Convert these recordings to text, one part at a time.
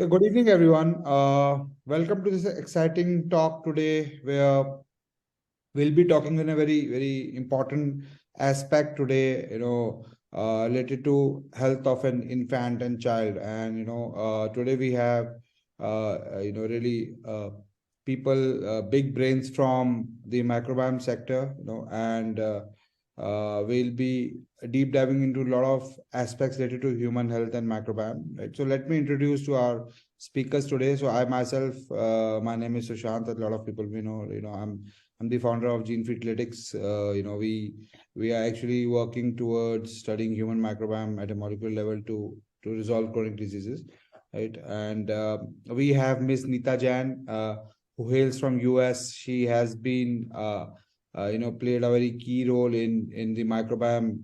So good evening, everyone. Welcome to this exciting talk today, where we'll be talking in a very, very important aspect today. Related to health of an infant and child. And today we have, really people, big brains from the microbiome sector. We'll be deep diving into a lot of aspects related to human health and microbiome. Right. So let me introduce to our speakers today. So I myself, my name is Sushant. A lot of people we know. I'm the founder of Gene Freakletics. We are actually working towards studying human microbiome at a molecular level to resolve chronic diseases, right? And we have Miss Nita Jain, who hails from US. She has been played a very key role in the microbiome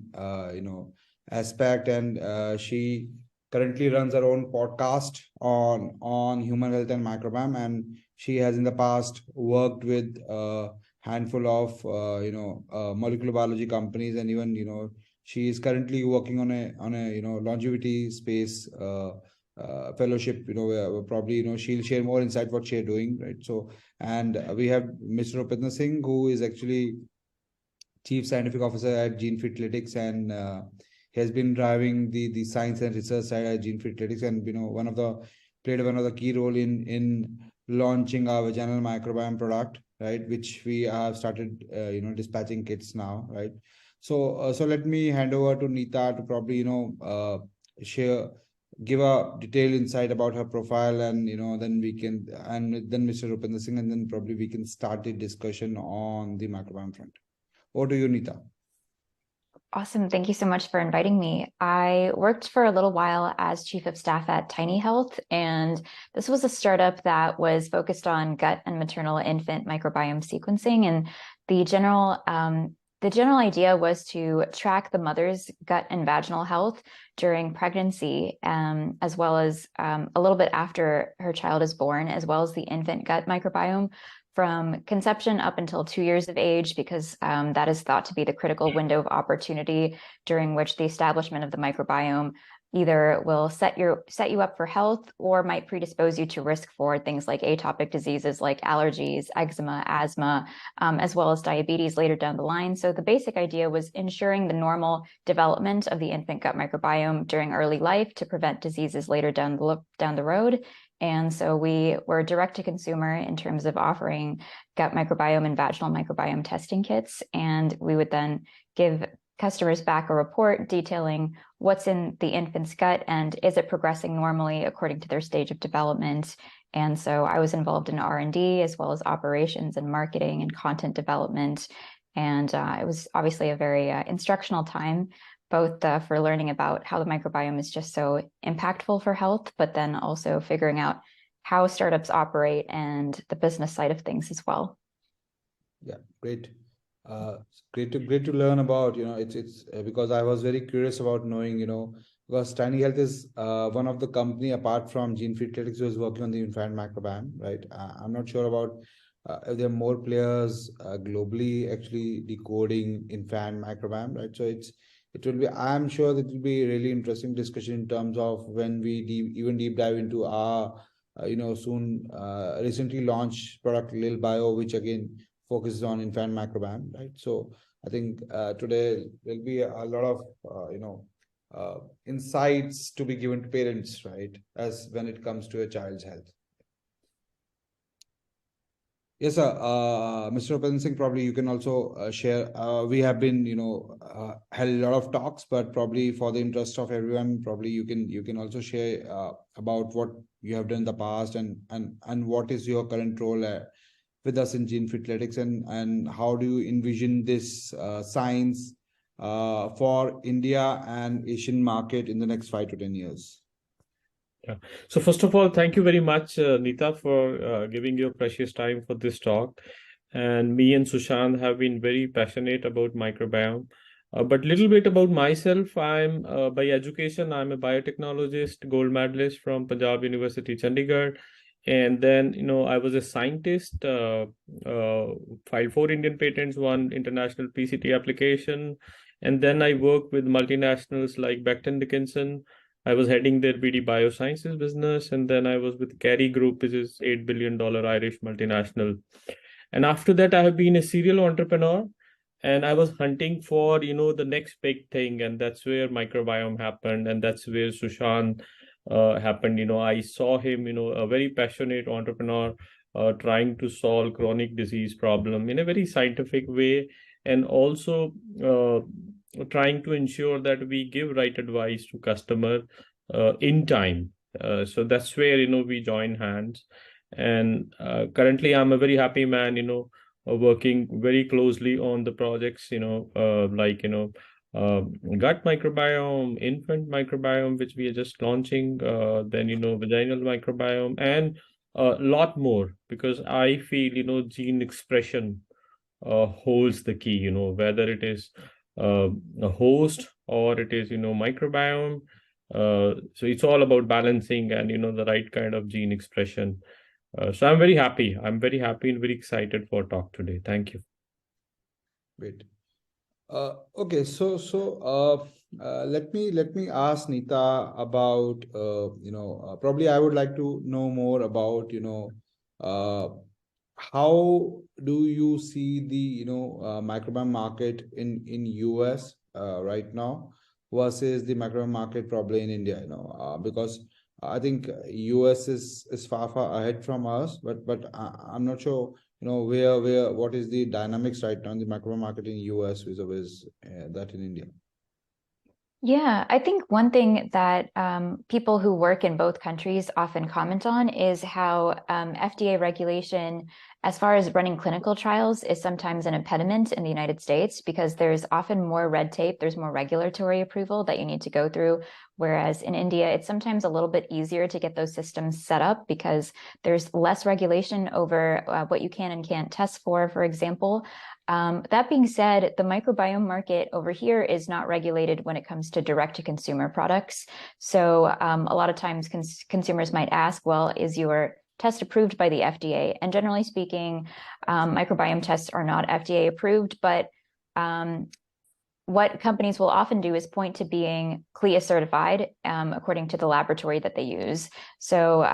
aspect, and she currently runs her own podcast on human health and microbiome, and she has in the past worked with handful of molecular biology companies, and even she is currently working on a longevity space fellowship, where probably she'll share more insight what she's doing, right? So, and we have Mr. Upendra Singh, who is actually Chief Scientific Officer at Gene Freakletics, and he has been driving the science and research side at Gene Freakletics, and played one of the key role in launching our vaginal microbiome product, right, which we have started dispatching kits now, right? So let me hand over to Nita to probably share, give a detailed insight about her profile, and then we can, and then Mr. Rupendra Singh, and then probably we can start the discussion on the microbiome front. Over to you, Nita. Awesome. Thank you so much for inviting me. I worked for a little while as chief of staff at Tiny Health, and this was a startup that was focused on gut and maternal infant microbiome sequencing. And the general idea was to track the mother's gut and vaginal health during pregnancy, as well as a little bit after her child is born, as well as the infant gut microbiome from conception up until 2 years of age, because that is thought to be the critical window of opportunity during which the establishment of the microbiome either will set you up for health or might predispose you to risk for things like atopic diseases like allergies, eczema, asthma, as well as diabetes later down the line. So the basic idea was ensuring the normal development of the infant gut microbiome during early life to prevent diseases later down the road. And so we were direct to consumer in terms of offering gut microbiome and vaginal microbiome testing kits. And we would then give customers back a report detailing what's in the infant's gut and is it progressing normally according to their stage of development. And so I was involved in R&D as well as operations and marketing and content development. And it was obviously a very instructional time, both for learning about how the microbiome is just so impactful for health, but then also figuring out how startups operate and the business side of things as well. Yeah, great. Great to learn about, it's because I was very curious about knowing, because Tiny Health is one of the company apart from Gene Freakletics who is working on the infant microbiome, right? I'm not sure about if there are more players globally actually decoding infant microbiome, right? So it will be, I'm sure that will be a really interesting discussion in terms of when we deep dive into our soon recently launched product Lil Bio, which again focuses on infant microbiome, right? So I think today there'll be a lot of insights to be given to parents, right, as when it comes to a child's health. Yes, sir. Mr. Upendra Singh, probably you can also share. We have been, had a lot of talks, but probably for the interest of everyone, probably you can also share about what you have done in the past, and what is your current role with us in Gene Freakletics, and how do you envision this science for India and Asian market in the next 5 to 10 years? Yeah. So first of all, thank you very much, Nita, for giving your precious time for this talk. And me and Sushant have been very passionate about microbiome. But little bit about myself. I'm by education, I'm a biotechnologist, gold medalist from Punjab University, Chandigarh. And then, I was a scientist, filed 4 Indian patents, 1 international PCT application. And then I worked with multinationals like Becton Dickinson, I was heading their BD Biosciences business, and then I was with Carey Group, which is $8 billion Irish multinational. And after that, I have been a serial entrepreneur, and I was hunting for, the next big thing, and that's where microbiome happened, and that's where Sushant happened. I saw him, a very passionate entrepreneur, trying to solve chronic disease problem in a very scientific way, and also trying to ensure that we give right advice to customer in time. So that's where we join hands, and currently I'm a very happy man. Working very closely on the projects. Like gut microbiome, infant microbiome, which we are just launching. Then vaginal microbiome, and a lot more, because I feel gene expression holds the key, whether it is a host or it is microbiome. So it's all about balancing and the right kind of gene expression. So I'm very happy. I'm very happy and very excited for talk today. Thank you. Great. Okay, let me ask Nita about probably I would like to know more about how do you see the microbiome market in US right now versus the microbiome market probably in India, because I think US is far ahead from us, but I'm not sure where what is the dynamics right now in the microbiome market in US vis-a-vis that in India. Yeah, I think one thing that people who work in both countries often comment on is how FDA regulation, as far as running clinical trials, is sometimes an impediment in the United States because there's often more red tape, there's more regulatory approval that you need to go through. Whereas in India, it's sometimes a little bit easier to get those systems set up because there's less regulation over what you can and can't test for example. That being said, the microbiome market over here is not regulated when it comes to direct-to-consumer products. So a lot of times consumers might ask, well, is your test approved by the FDA? And generally speaking, microbiome tests are not FDA approved, but what companies will often do is point to being CLIA certified according to the laboratory that they use. So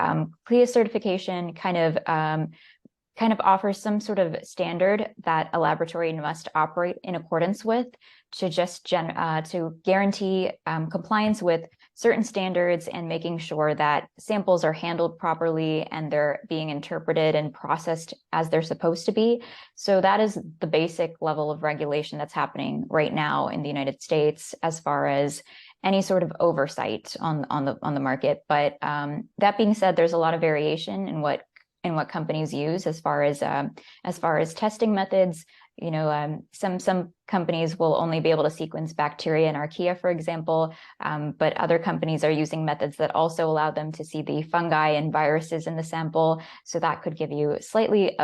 CLIA certification kind of offers some sort of standard that a laboratory must operate in accordance with to just to guarantee compliance with certain standards and making sure that samples are handled properly and they're being interpreted and processed as they're supposed to be. So that is the basic level of regulation that's happening right now in the United States as far as any sort of oversight on the market. But that being said, there's a lot of variation in what companies use as far as testing methods. Some companies will only be able to sequence bacteria in Archaea, for example, but other companies are using methods that also allow them to see the fungi and viruses in the sample. So that could give you a slightly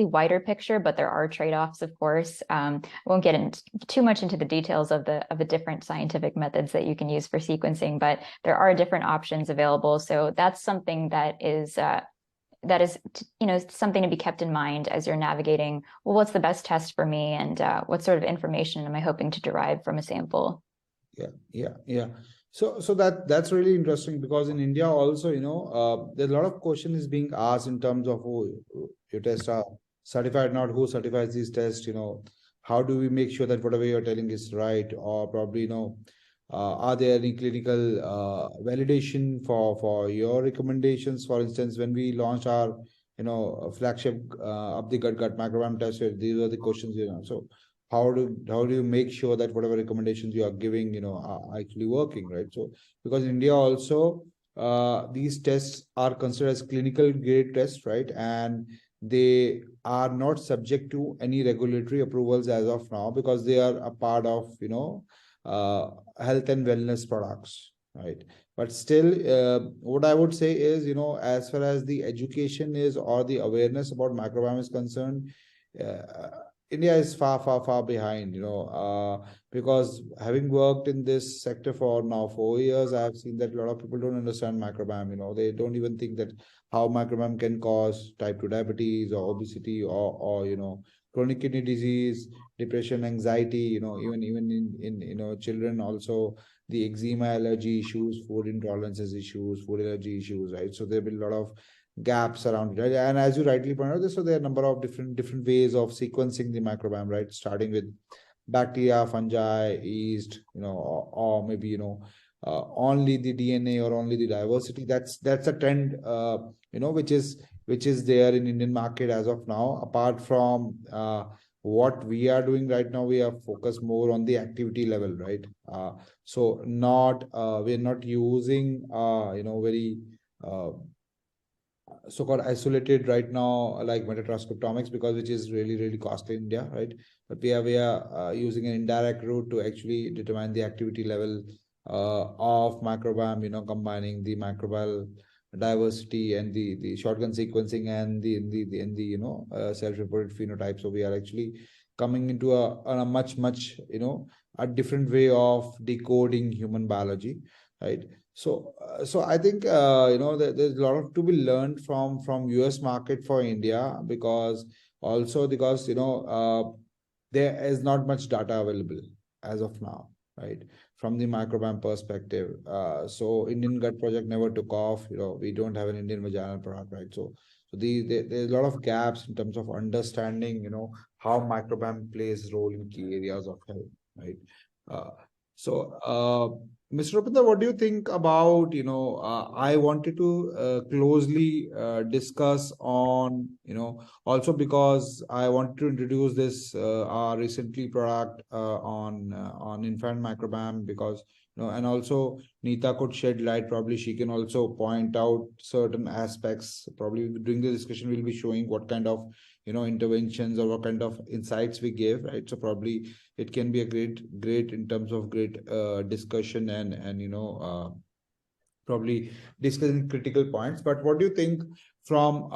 wider picture, but there are trade-offs, of course. I won't get too much into the details of the different scientific methods that you can use for sequencing, but there are different options available. So that's something that is something to be kept in mind as you're navigating, well, what's the best test for me and what sort of information am I hoping to derive from a sample? Yeah. So that's really interesting because in India also, there's a lot of questions being asked in terms of who your tests are certified or not, who certifies these tests, how do we make sure that whatever you're telling is right, or probably, are there any clinical validation for your recommendations? For instance, when we launched our flagship of the gut microbiome test, these are the questions. So how do you make sure that whatever recommendations you are giving are actually working, right? So because in India also these tests are considered as clinical grade tests, right? And they are not subject to any regulatory approvals as of now because they are a part of health and wellness products, right? But still, what I would say is, as far as the education is or the awareness about microbiome is concerned, India is far behind, because having worked in this sector for now 4 years, I have seen that a lot of people don't understand microbiome. They don't even think that how microbiome can cause type 2 diabetes or obesity or chronic kidney disease, depression, anxiety, even in children also, the eczema, allergy issues, food intolerances issues, food allergy issues, right? So there will be a lot of gaps around it, right? And as you rightly pointed out, so there are a number of different ways of sequencing the microbiome, right? Starting with bacteria, fungi, yeast, or maybe only the DNA or only the diversity. That's a trend, which is there in Indian market as of now. Apart from what we are doing right now, we are focused more on the activity level, right? So not we're not using very so-called isolated right now, like metatranscriptomics, because which is really costly in India, right? But we are using an indirect route to actually determine the activity level of microbiome, combining the microbial diversity and the shotgun sequencing and the self-reported phenotype. So we are actually coming into a much a different way of decoding human biology, right? So I think there's a lot of to be learned from US market for India, because there is not much data available as of now, right? From the microbiome perspective. So Indian Gut Project never took off. We don't have an Indian vaginal product, right? So there's a lot of gaps in terms of understanding, how microbiome plays role in key areas of health, right? Mr. Rupinder, what do you think about, I wanted to closely discuss on, also because I wanted to introduce this our recently product on infant microbiome, because, and also Neeta could shed light, probably she can also point out certain aspects. Probably during the discussion, we'll be showing what kind of, interventions or what kind of insights we give, right? So probably it can be a great in terms of great discussion and probably discussing critical points. But what do you think from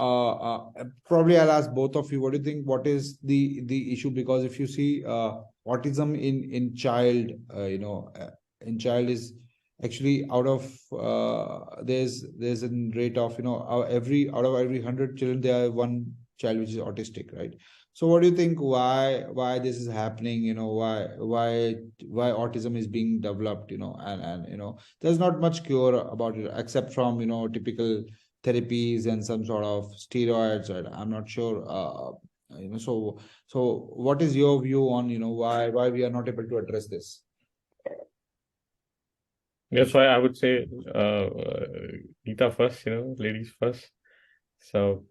probably I'll ask both of you, what do you think, what is the issue? Because if you see autism in child, in child is actually out of there's a rate of every out of every 100 children there are one child which is autistic, right? So what do you think, why this is happening, why autism is being developed, and there's not much cure about it except from typical therapies and some sort of steroids, right? I'm not sure so what is your view on why we are not able to address this? That's why I would say Neeta first, ladies first. So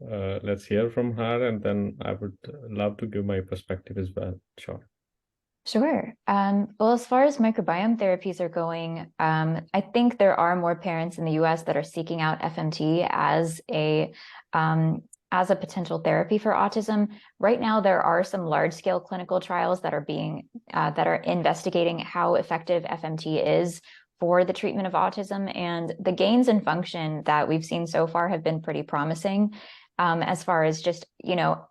let's hear from her, and then I would love to give my perspective as well. Sure. Sure. Well, as far as microbiome therapies are going, I think there are more parents in the US that are seeking out FMT as a potential therapy for autism. Right now, there are some large-scale clinical trials that are investigating how effective FMT is for the treatment of autism, and the gains in function that we've seen so far have been pretty promising, as far as just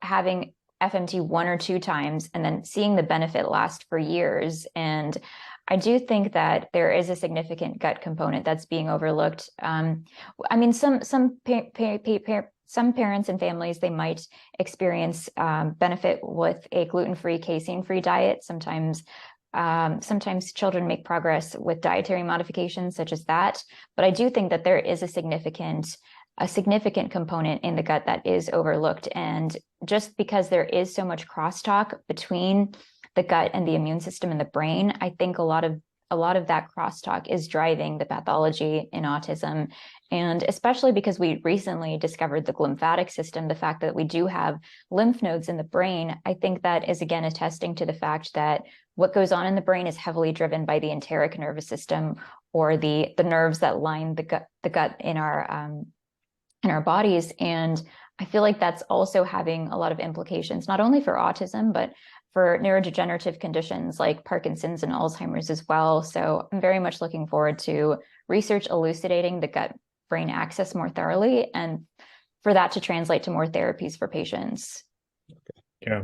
having FMT 1 or 2 times and then seeing the benefit last for years. And I do think that there is a significant gut component that's being overlooked. I mean, some parents and families, they might experience benefit with a gluten-free, casein-free diet. Sometimes children make progress with dietary modifications such as that. But I do think that there is a significant component in the gut that is overlooked. And just because there is so much crosstalk between the gut and the immune system and the brain, I think a lot of that crosstalk is driving the pathology in autism. And especially because we recently discovered the lymphatic system, the fact that we do have lymph nodes in the brain, I think that is again attesting to the fact that what goes on in the brain is heavily driven by the enteric nervous system, or the nerves that line the gut in our bodies. And I feel like that's also having a lot of implications, not only for autism, but for neurodegenerative conditions like Parkinson's and Alzheimer's as well. So I'm very much looking forward to research elucidating the gut-brain axis more thoroughly, and for that to translate to more therapies for patients. Yeah.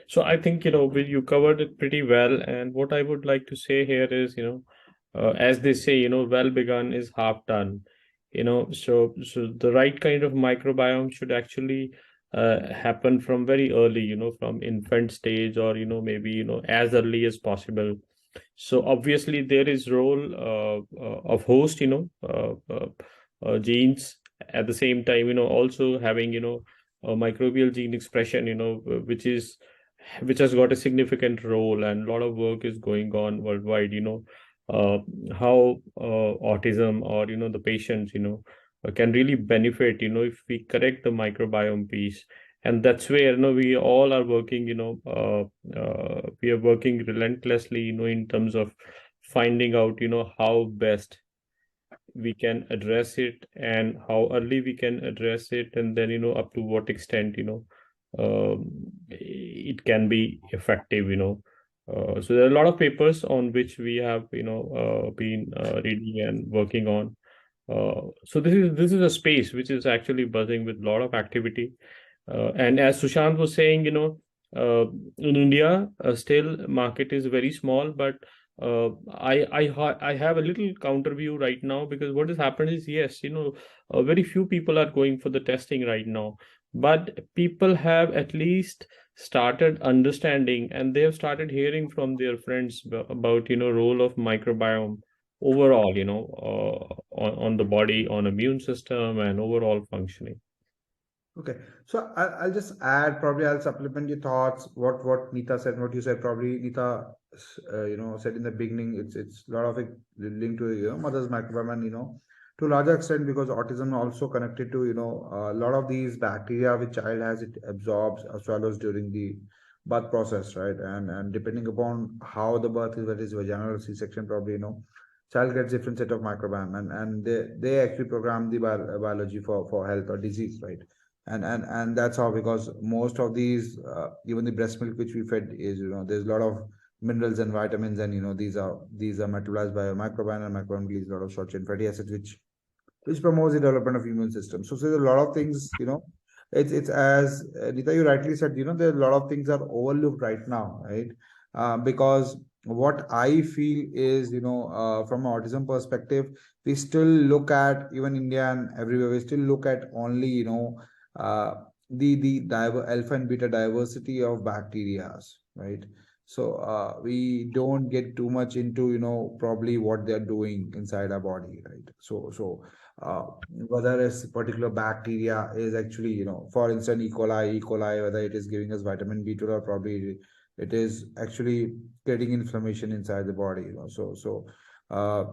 So I think, you covered it pretty well. And what I would like to say here is, as they say, well begun is half done. So the right kind of microbiome should actually happen from very early, from infant stage, or, maybe, as early as possible. So obviously there is role of host, genes. At the same time, also having, microbial gene expression, which has got a significant role, and a lot of work is going on worldwide, uh, how autism, or, the patients, can really benefit, if we correct the microbiome piece. And that's where, we all are working, we are working relentlessly, in terms of finding out, how best we can address it, and how early we can address it, and then, up to what extent, it can be effective, so there are a lot of papers on which we have, been reading and working on. So this is a space which is actually buzzing with a lot of activity. And as Sushant was saying, in India, still market is very small, but I have a little counter view right now, because what has happened is, yes, very few people are going for the testing right now, but people have at least started understanding, and they have started hearing from their friends about, role of microbiome overall, on the body, on immune system, and overall functioning. Okay, so I'll just add, probably I'll supplement your thoughts. What Nita said, what you said, probably Nita, said in the beginning, it's a lot of it linked to mother's microbiome, and to a larger extent, because autism also connected to a lot of these bacteria which child has, it absorbs or swallows during the birth process, right? And depending upon how the birth is, whether it's vaginal or C-section, probably child gets different set of microbiome, and they actually program the biology for health or disease, right? And that's how, because most of these even the breast milk which we fed is there's a lot of minerals and vitamins, and these are metabolized by a microbiome, and microbiome release a lot of short chain fatty acids which promotes the development of immune system. So there's a lot of things, it's as Nita, you rightly said, there are a lot of things are overlooked right now, right? Because what I feel is, from an autism perspective, we still look at, even India and everywhere, we still look at only, uh, the alpha and beta diversity of bacteria, right? So we don't get too much into probably what they're doing inside our body, right? So whether a particular bacteria is actually for instance E. coli, whether it is giving us vitamin B12, or probably it is actually creating inflammation inside the body, so uh,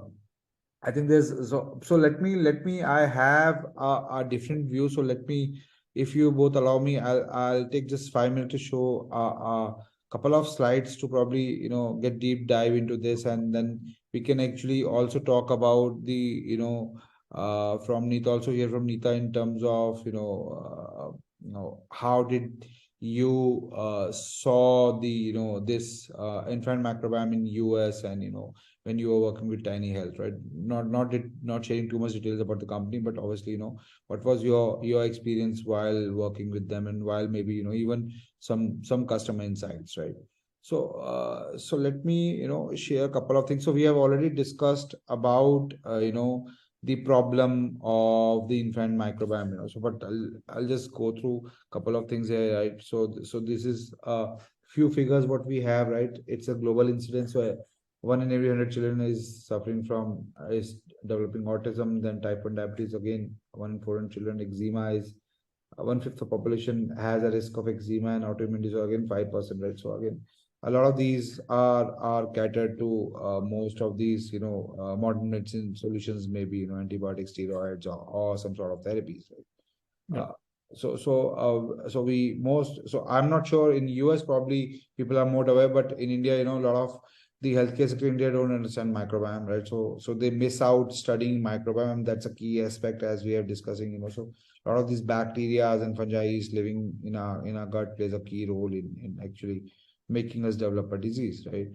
I think there's so let me I have a different view. So let me, if you both allow me, I'll take just 5 minutes to show a couple of slides to probably get deep dive into this, and then we can actually also talk about the from Nita, also hear from Nita in terms of how did you saw the this infant microbiome in US, and when you were working with Tiny Health, right? Not sharing too much details about the company, but obviously, what was your experience while working with them, and while maybe even some customer insights, right? So let me share a couple of things. So we have already discussed about the problem of the infant microbiome, so but I'll just go through a couple of things here, right? So this is few figures what we have, right? It's a global incidence where 1 in every 100 children is suffering from is developing autism. Then type 1 diabetes, again 1 in 400 children. Eczema is 1/5 of population has a risk of eczema, and autoimmune disorder again 5%, right? So again, a lot of these are catered to most of these modern medicine solutions, maybe antibiotics, steroids, or some sort of therapies, right? Yeah. So I'm not sure in US probably people are more aware, but in India, a lot of the healthcare sector in India don't understand microbiome, right? So they miss out studying microbiome. That's a key aspect, as we are discussing, so a lot of these bacteria and fungi is living in our gut, plays a key role in actually making us develop a disease, right?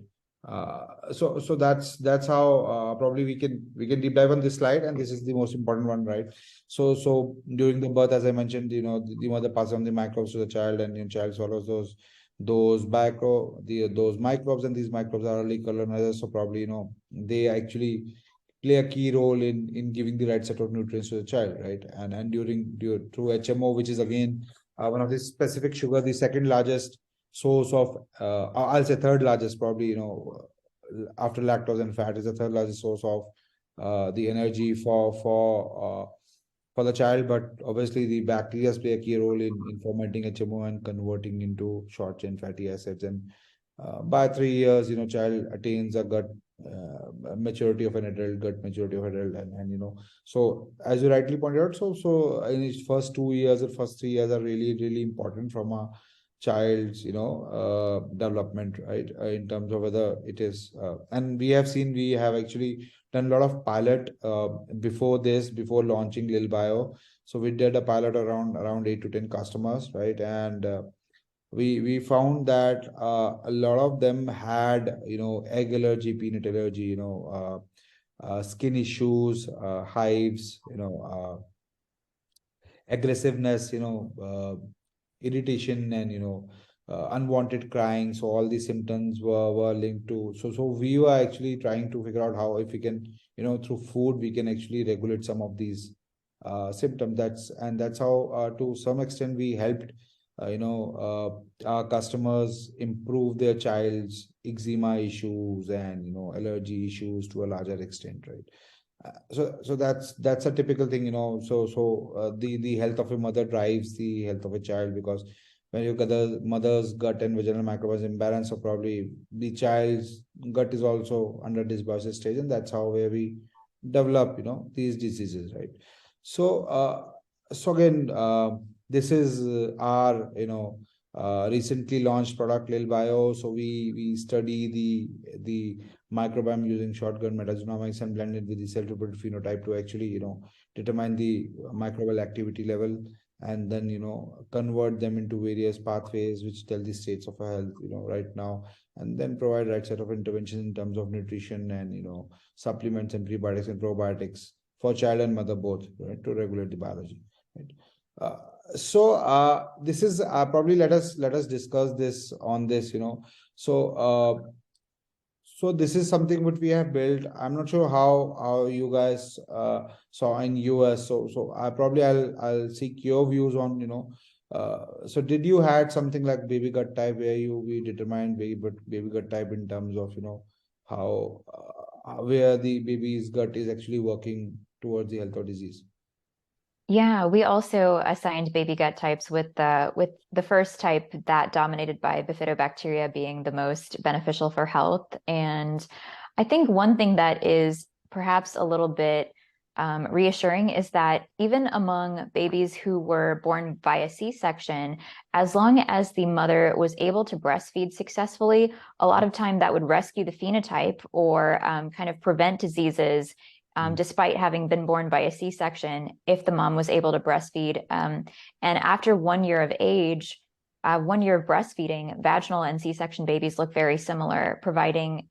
So that's how probably we can deep dive on this slide, and this is the most important one, right? So during the birth, as I mentioned, the mother passes on the microbes to the child, and child swallows those microbes, and these microbes are early colonizers. So probably they actually play a key role in giving the right set of nutrients to the child, right? And through HMO, which is again one of the specific sugar, the second largest source of, I'll say third largest, probably, after lactose and fat, is the third largest source of the energy for the child. But obviously the bacteria play a key role in fermenting HMO and converting into short chain fatty acids. And by 3 years, child attains a gut maturity of an adult, gut maturity of adult, and so as you rightly pointed out, so in its first 2 years or first 3 years are really, really important from a child's development, right, in terms of whether it is and we have actually done a lot of pilot before launching Lil Bio. So we did a pilot around 8 to 10 customers, right, and we found that a lot of them had egg allergy, peanut allergy, skin issues, hives, aggressiveness, irritation, and unwanted crying. So all these symptoms were linked to, so we were actually trying to figure out how, if we can, through food we can actually regulate some of these symptoms. That's how to some extent we helped our customers improve their child's eczema issues and allergy issues to a larger extent, right? So that's a typical thing, the health of a mother drives the health of a child, because when you get the mother's gut and vaginal microbes imbalance, so probably the child's gut is also under dysbiosis stage, and that's how where we develop these diseases, right? So again, this is our recently launched product, Lil Bio. So we study the microbiome using shotgun metagenomics and blend it with the cell-reported phenotype to actually determine the microbial activity level, and then convert them into various pathways which tell the states of health right now, and then provide right set of interventions in terms of nutrition and supplements and prebiotics and probiotics for child and mother both, right, to regulate the biology, right? This is probably let us discuss this on this, so this is something which we have built. I'm not sure how you guys saw in US. So I'll seek your views on so did you had something like baby gut type where we determined baby gut type in terms of how where the baby's gut is actually working towards the health or disease? Yeah, we also assigned baby gut types with the first type that dominated by bifidobacteria being the most beneficial for health. And I think one thing that is perhaps a little bit reassuring is that even among babies who were born via C-section, as long as the mother was able to breastfeed successfully, a lot of time that would rescue the phenotype or kind of prevent diseases despite having been born by a C-section, if the mom was able to breastfeed. And after 1 year of age, 1 year of breastfeeding, vaginal and C-section babies look very similar, providing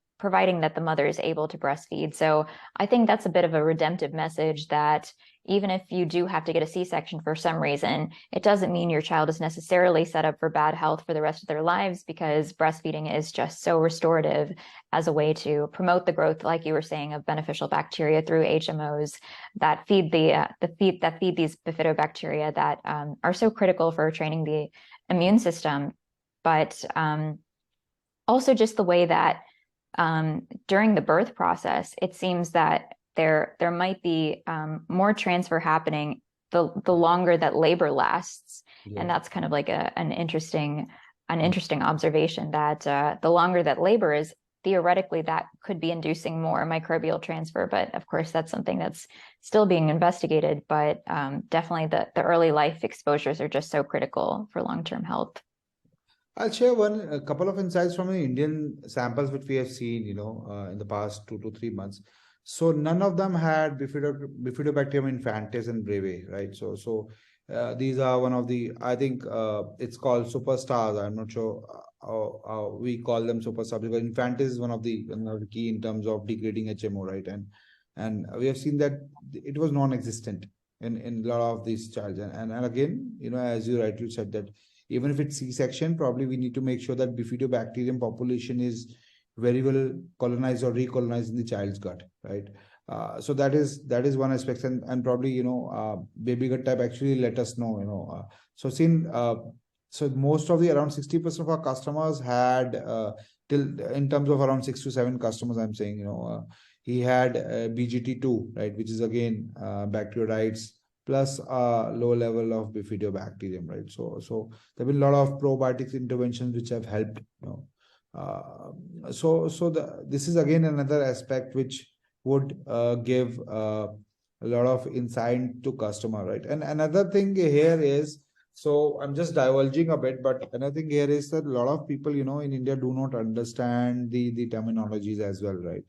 that the mother is able to breastfeed. So I think that's a bit of a redemptive message that even if you do have to get a C-section for some reason, it doesn't mean your child is necessarily set up for bad health for the rest of their lives, because breastfeeding is just so restorative as a way to promote the growth, like you were saying, of beneficial bacteria through HMOs that feed these bifidobacteria that are so critical for training the immune system. But also just the way that during the birth process, it seems that there might be more transfer happening the longer that labor lasts. Yeah. And that's kind of like an interesting observation that the longer that labor is, theoretically that could be inducing more microbial transfer. But of course, that's something that's still being investigated. But definitely the early life exposures are just so critical for long-term health. I'll share a couple of insights from the Indian samples which we have seen, in the past 2 to 3 months. So none of them had Bifidobacterium infantis and breve, right? So these are one of the, I think it's called superstars. I'm not sure how we call them superstars, because infantis is one of the key in terms of degrading HMO, right? And we have seen that it was non-existent in a lot of these childs. And again, as you rightly said, that even if it's C-section, probably we need to make sure that Bifidobacterium population is very well colonized or recolonized in the child's gut, right? So that is one aspect, and probably baby gut type actually let us know. So most of the around 60% of our customers had till in terms of around 6 to 7 customers, I'm saying he had BGT2, right, which is again bacteroides plus a low level of bifidobacterium, right? So there have been a lot of probiotics interventions which have helped. This is again another aspect which would give a lot of insight to customer, right? And another thing here is, so I'm just divulging a bit, but another thing here is that a lot of people, in India do not understand the terminologies as well, right?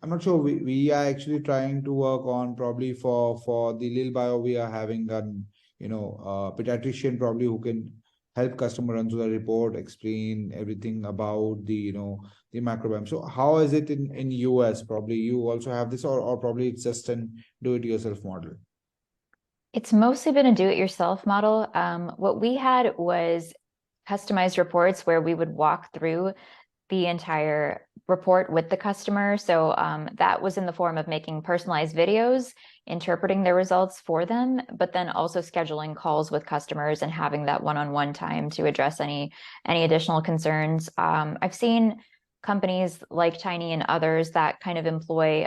I'm not sure, we are actually trying to work on, probably for the Lil Bio, we are having an pediatrician probably who can help customer run through the report, explain everything about the microbiome. So how is it in US? Probably you also have this, or probably it's just an do-it-yourself model. It's mostly been a do-it-yourself model. What we had was customized reports where we would walk through the entire report with the customer. So that was in the form of making personalized videos, interpreting their results for them, but then also scheduling calls with customers and having that one-on-one time to address any additional concerns. I've seen companies like Tiny and others that kind of employ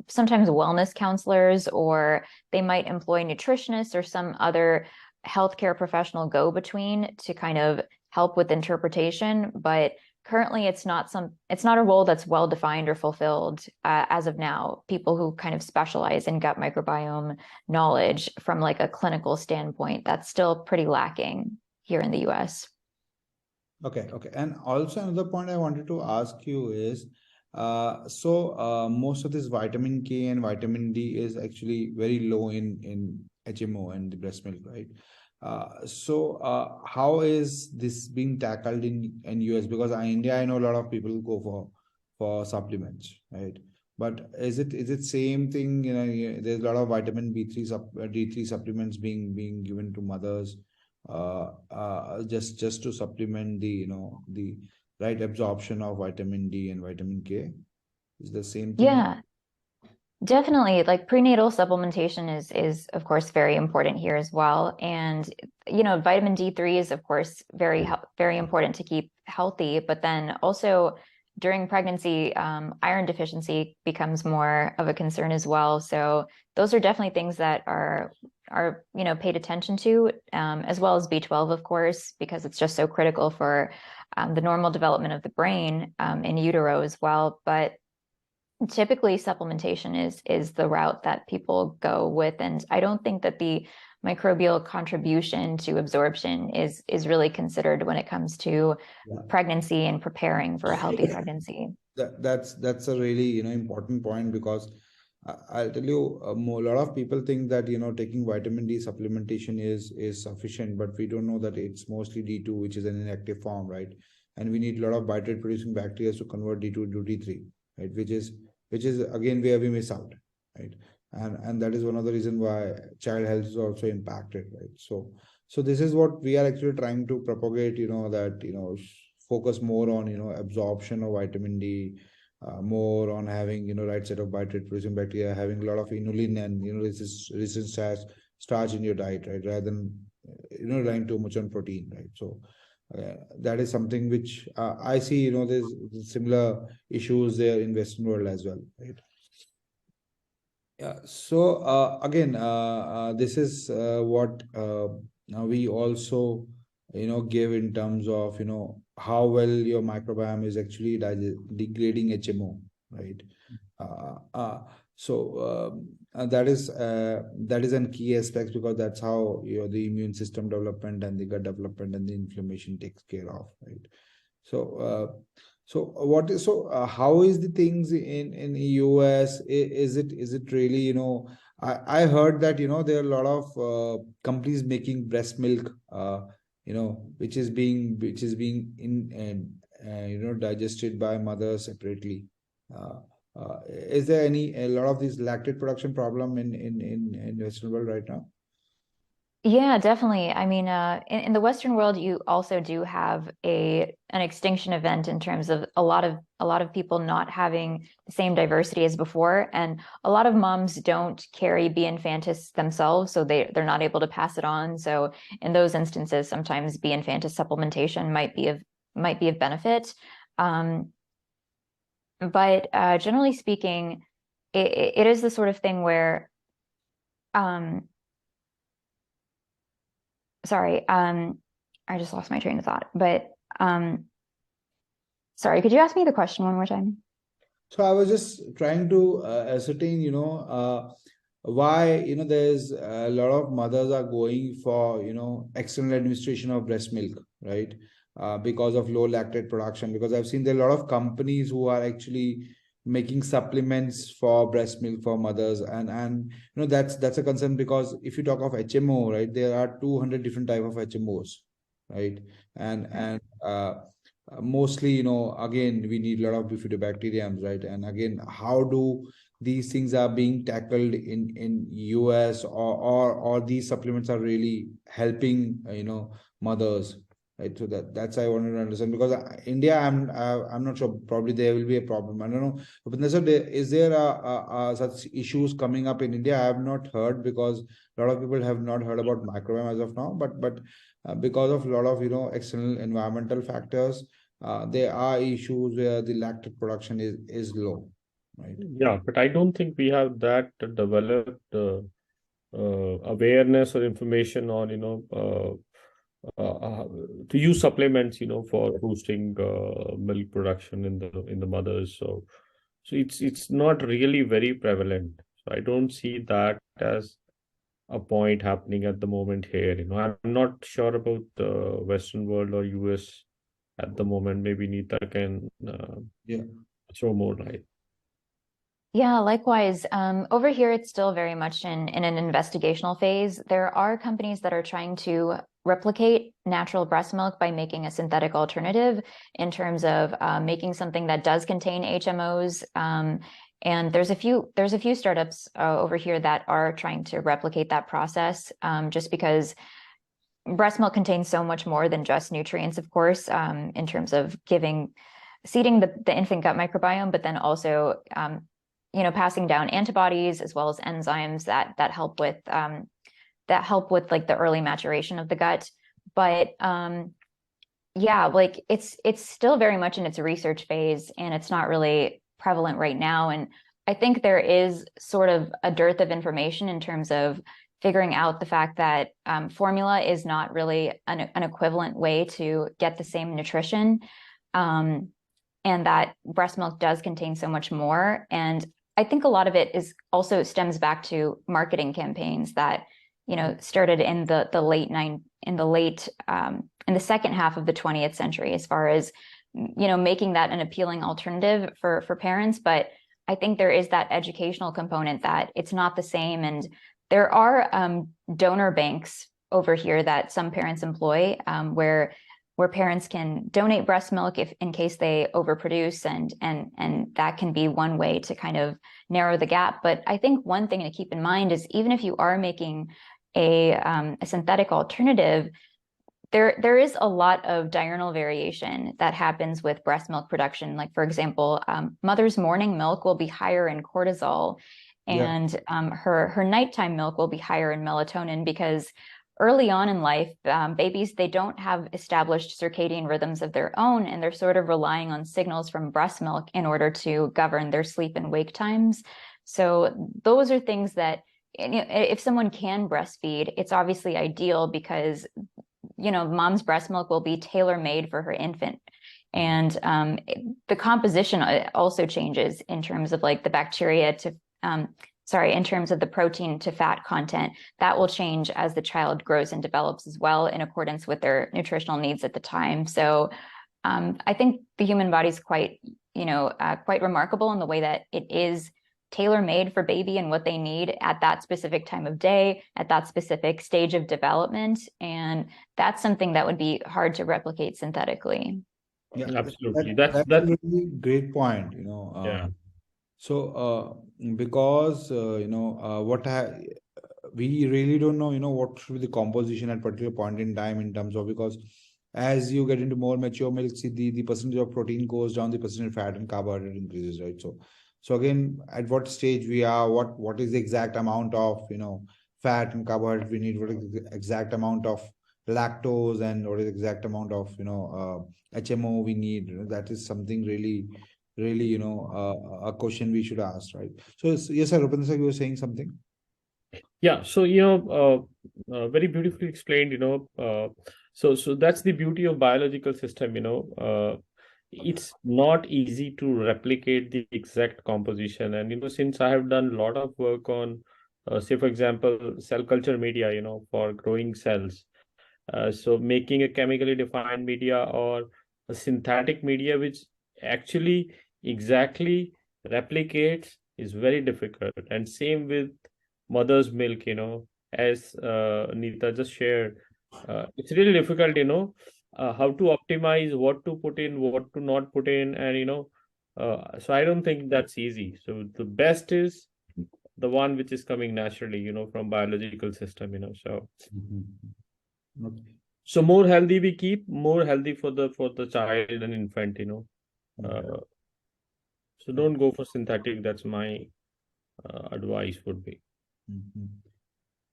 sometimes wellness counselors, or they might employ nutritionists or some other healthcare professional go-between to kind of help with interpretation. But currently, it's not a role that's well defined or fulfilled as of now. People who kind of specialize in gut microbiome knowledge from like a clinical standpoint, that's still pretty lacking here in the US. Okay. And also another point I wanted to ask you is, most of this vitamin K and vitamin D is actually very low in HMO and the breast milk, right? How is this being tackled in US? Because in India, I know a lot of people go for supplements, right? But is it same thing? There's a lot of vitamin D3 supplements being given to mothers, just to supplement the right absorption of vitamin D and vitamin K. Is the same thing? Yeah, definitely. Like prenatal supplementation is of course very important here as well. And vitamin D3 is of course very important to keep healthy, but then also during pregnancy, iron deficiency becomes more of a concern as well. So those are definitely things that are paid attention to, as well as B12, of course, because it's just so critical for the normal development of the brain in utero as well. But typically supplementation is the route that people go with, and I don't think that the microbial contribution to absorption is really considered when it comes to pregnancy and preparing for a healthy pregnancy. That's a really important point, because I'll tell you, a lot of people think that taking vitamin D supplementation is sufficient, but we don't know that it's mostly D2, which is an inactive form, right? And we need a lot of bitrate producing bacteria to convert D2 to D3, right? Which is again where we miss out, right? And that is one of the reasons why child health is also impacted, right? So this is what we are actually trying to propagate, that focus more on absorption of vitamin D, more on having right set of bitrate producing bacteria, having a lot of inulin and resistant starch in your diet, right, rather than relying too much on protein, right? So that is something which I see there's similar issues there in Western world as well, right? Yeah. So again, this is what we also give in terms of how well your microbiome is actually degrading HMO, right? That is a key aspect, because that's how the immune system development and the gut development and the inflammation takes care of, right? How is the things in the US? Is it really I heard that there are a lot of companies making breast milk, which is being digested by mothers separately. Is there a lot of this lactate production problem in Western world right now? Yeah, definitely. I mean, in the Western world, you also do have an extinction event in terms of a lot of people not having the same diversity as before, and a lot of moms don't carry B. infantis themselves, so they're not able to pass it on. So in those instances, sometimes B. infantis supplementation might be of benefit. But generally speaking, it is the sort of thing where sorry, I just lost my train of thought, but sorry, could you ask me the question one more time? So I was just trying to ascertain, why, there's a lot of mothers are going for, external administration of breast milk, right? Because of low lactate production. Because I've seen there are a lot of companies who are actually making supplements for breast milk for mothers, and that's a concern, because if you talk of HMO, right, there are 200 different type of HMOs, right? And mostly, again, we need a lot of bifidobacteriums, right? And again, how do these things are being tackled in US, or these supplements are really helping, mothers, right? So that's I wanted to understand, because India, I'm not sure, probably there will be a problem, I don't know. But is there such issues coming up in India? I have not heard, because a lot of people have not heard about microbiome as of now, but because of a lot of, external environmental factors, there are issues where the lactate production is low, right? Yeah, but I don't think we have that developed awareness or information on, to use supplements, for boosting milk production in the mothers. So it's not really very prevalent. So I don't see that as a point happening at the moment here. I'm not sure about the Western world or US at the moment. Maybe Nita can Yeah. throw more light. Yeah, likewise. Over here, it's still very much in an investigational phase. There are companies that are trying to replicate natural breast milk by making a synthetic alternative in terms of making something that does contain HMOs. And there's a few startups over here that are trying to replicate that process, just because breast milk contains so much more than just nutrients, of course, in terms of seeding the infant gut microbiome, but then also passing down antibodies as well as enzymes that help with like the early maturation of the gut. But yeah, like it's still very much in its research phase, and it's not really prevalent right now. And I think there is sort of a dearth of information in terms of figuring out the fact that formula is not really an equivalent way to get the same nutrition, and that breast milk does contain so much more. And I think a lot of it is also stems back to marketing campaigns that started in the second half of the 20th century, as far as making that an appealing alternative for parents. But I think there is that educational component that it's not the same, and there are donor banks over here that some parents employ, where parents can donate breast milk in case they overproduce, and that can be one way to kind of narrow the gap. But I think one thing to keep in mind is, even if you are making a synthetic alternative, there is a lot of diurnal variation that happens with breast milk production. Like, for example, mother's morning milk will be higher in cortisol, and her nighttime milk will be higher in melatonin, because early on in life, babies, they don't have established circadian rhythms of their own, and they're sort of relying on signals from breast milk in order to govern their sleep and wake times. So those are things that, if someone can breastfeed, it's obviously ideal, because mom's breast milk will be tailor-made for her infant. And the composition also changes in terms of like the bacteria to in terms of the protein to fat content. That will change as the child grows and develops as well, in accordance with their nutritional needs at the time. So I think the human body is quite remarkable in the way that it is tailor-made for baby and what they need at that specific time of day, at that specific stage of development. And that's something that would be hard to replicate synthetically. Yeah, Absolutely. that's a really great point, Yeah. So because we really don't know, what should be the composition at particular point in time in terms of, because as you get into more mature milk, see the percentage of protein goes down, the percentage of fat and carbohydrate increases, right? So again, at what stage we are, what is the exact amount of, fat and carbohydrate we need, what is the exact amount of lactose, and what is the exact amount of, HMO we need. That is something really, really, a question we should ask, right? So yes, sir, Rupinder sir, you were saying something. Yeah, so very beautifully explained. So that's the beauty of biological system. It's not easy to replicate the exact composition, and since I have done a lot of work on, say for example, cell culture media, for growing cells. So making a chemically defined media or a synthetic media which actually exactly replicates is very difficult. And same with mother's milk, as Neeta just shared. It's really difficult, how to optimize what to put in, what to not put in, and so I don't think that's easy. So the best is the one which is coming naturally, from biological system, so. Okay. So more healthy we keep, more healthy for the child and infant, so don't go for synthetic. That's my advice would be.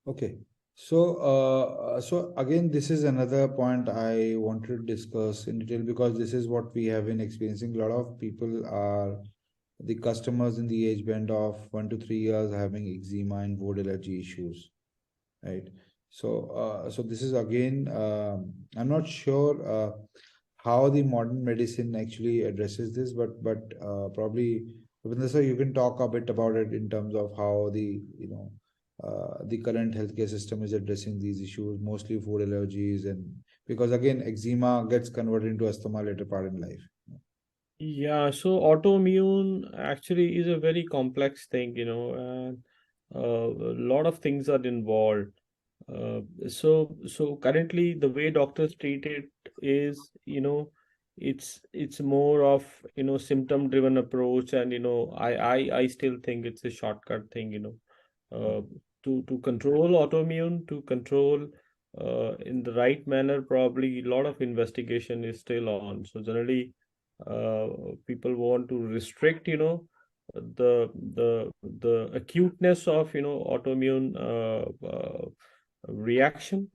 Okay. So again, this is another point I wanted to discuss in detail, because this is what we have been experiencing. A lot of people are the customers in the age band of 1 to 3 years having eczema and wound allergy issues, right? So this is again, I'm not sure how the modern medicine actually addresses this, but probably, Ravinder sir, you can talk a bit about it in terms of how the current healthcare system is addressing these issues, mostly food allergies, and because again, eczema gets converted into asthma later part in life. Yeah, so autoimmune actually is a very complex thing, and a lot of things are involved. So currently the way doctors treat it is, it's more of, symptom driven approach, and I still think it's a shortcut thing, to control autoimmune, to control in the right manner. Probably a lot of investigation is still on. So generally, people want to restrict, the acuteness of, autoimmune reaction,